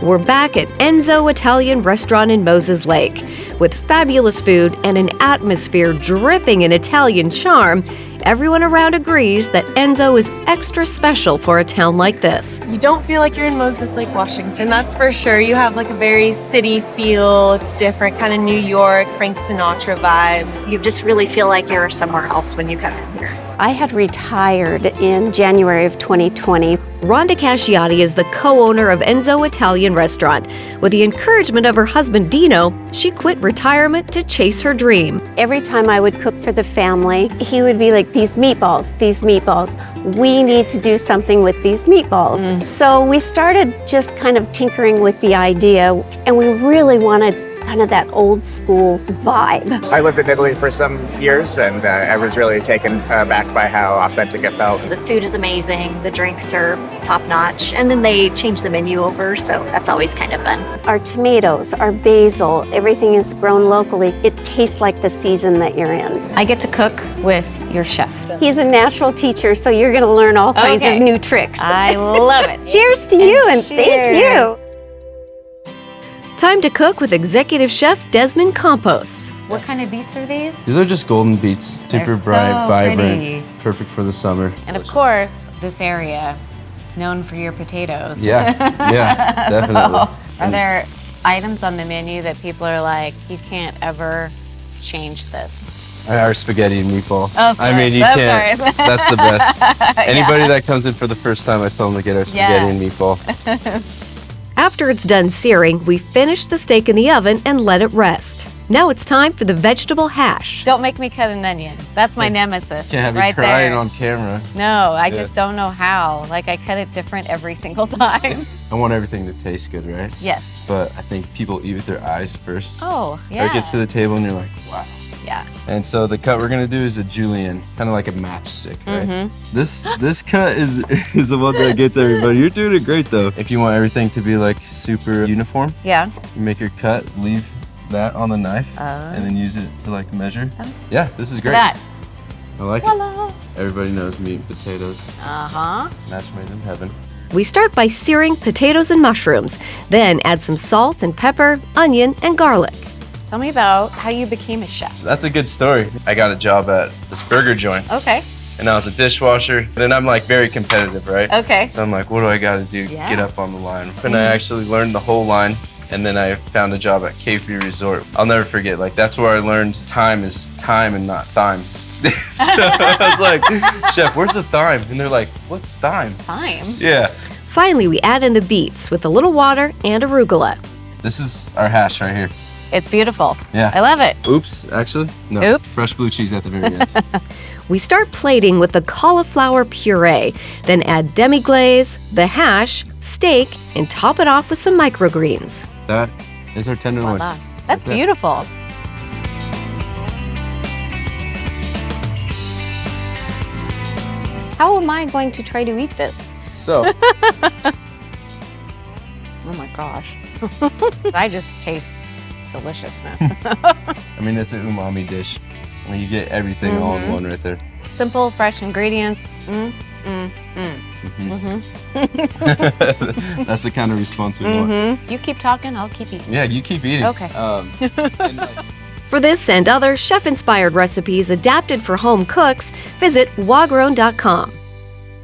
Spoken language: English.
We're back at ENZO Italian Restaurant in Moses Lake. With fabulous food and an atmosphere dripping in Italian charm, everyone around agrees that ENZO is extra special for a town like this. You don't feel like you're in Moses Lake, Washington, that's for sure. You have like a very city feel. It's different, kind of New York, Frank Sinatra vibes. You just really feel like you're somewhere else when you come in here. I had retired in January of 2020. Rhonda Casciotti is the co-owner of ENZO Italian Restaurant. With the encouragement of her husband Dino, she quit retirement to chase her dream. Every time I would cook for the family, he would be like, these meatballs, we need to do something with these meatballs. So we started just kind of tinkering with the idea, and we really wanted kind of that old school vibe. I lived in Italy for some years, and I was really taken aback by how authentic it felt. The food is amazing, the drinks are top notch, and then they change the menu over, so that's always kind of fun. Our tomatoes, our basil, everything is grown locally. It tastes like the season that you're in. I get to cook with your chef. He's a natural teacher, so you're going to learn all kinds of new tricks. I love it. Cheers to you, and thank you. Time to cook with Executive Chef Desmond Campos. What kind of beets are these? These are just golden beets. Super so bright, vibrant, pretty. Perfect for the summer. And of course, this area, known for your potatoes. Yeah, definitely. So, are there items on the menu that people are like, you can't ever change this? Our spaghetti and meatball. Of I mean, you course, can't. course. That's the best. Anybody that comes in for the first time, I tell them to get our spaghetti and meatball. After it's done searing, we finish the steak in the oven and let it rest. Now it's time for the vegetable hash. Don't make me cut an onion. That's my nemesis. Can't have right you crying there. on camera. No, I just don't know how. Like, I cut it different every single time. I want everything to taste good, right? Yes. But I think people eat with their eyes first. Oh, yeah. Or it gets to the table and you're like, wow. Yeah. And so the cut we're gonna do is a julienne, kind of like a matchstick, right? This cut is the one that gets everybody. You're doing it great though. If you want everything to be like super uniform, Yeah. you make your cut, leave that on the knife, and then use it to like measure. Yeah, this is great. That. I like Voila. it. Everybody knows meat and potatoes. Uh-huh. Match made in heaven. We start by searing potatoes and mushrooms, then add some salt and pepper, onion, and garlic. Tell me about how you became a chef. That's a good story. I got a job at this burger joint. Okay. And I was a dishwasher, and I'm like very competitive, right? Okay. So I'm like, what do I gotta do to Yeah. get up on the line? And I actually learned the whole line, and then I found a job at K3 Resort. I'll never forget, like that's where I learned time is time and not thyme. So I was like, chef, where's the thyme? And they're like, what's thyme? Thyme? Yeah. Finally, we add in the beets with a little water and arugula. This is our hash right here. It's beautiful. Yeah. I love it. Oops, actually? No. Oops. Fresh blue cheese at the very end. We start plating with the cauliflower puree, then add demi-glaze, the hash, steak, and top it off with some microgreens. That is our tenderloin. Voila. That's Like that. beautiful. How am I going to try to eat this? So, Oh my gosh. I just taste deliciousness. I mean, it's an umami dish. And you get everything all in one right there. Simple, fresh ingredients. That's the kind of response we want. You keep talking, I'll keep eating. Yeah, you keep eating. Okay. And, like, For this and other chef-inspired recipes adapted for home cooks, visit wagrown.com.